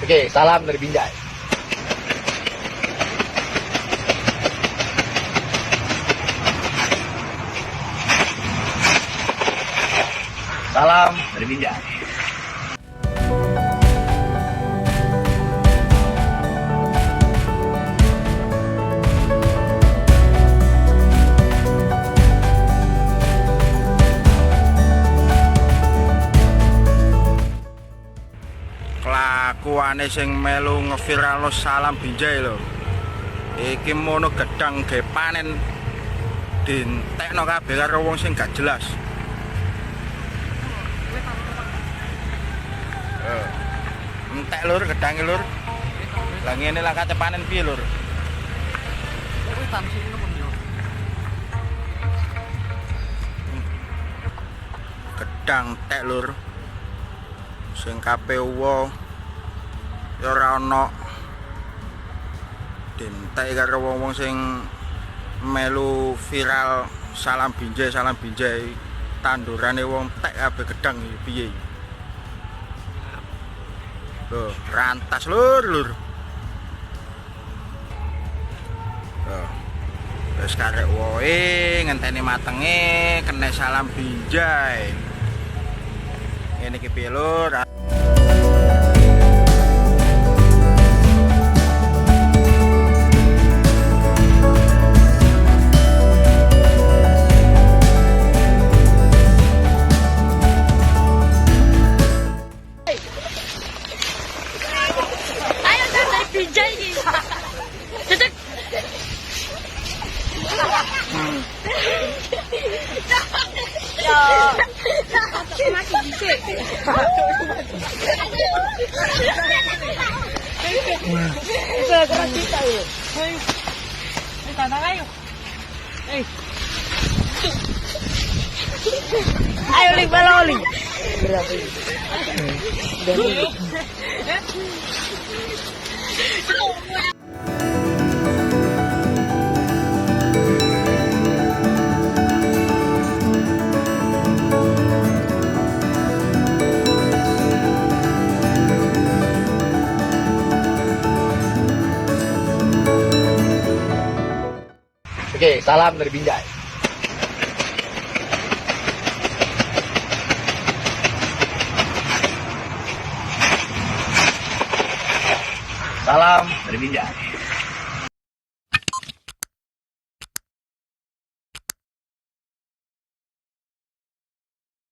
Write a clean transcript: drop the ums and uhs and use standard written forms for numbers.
Oke, salam dari Binjai. Salam dari Binjai. Kelakuane sing melu ngeviralno Salam Binjai lho. Iki mono gedang ge panen dientekno kabeh karo wong sing gak jelas. Entek lur gedange lur. Lah ngene lah kate panen piye lur? Gedang tek lur. Sing kabeh uwo ya ora ana dientek karo wong-wong sing melu viral Salam Binjai tandurane wong tek kabeh gedang iki piye. Loh, rantas lur. Loh. Wis karek woe ngenteni matenge kena Salam Binjai. Ngene iki piye lur? Binjai ini. Cecek. Ya. Masih dicek. Itu keras kita ya. Kita ayo. Ayo ling baloli. Berapa ini? Oke, salam dari Binjai. Salam dari Binjai.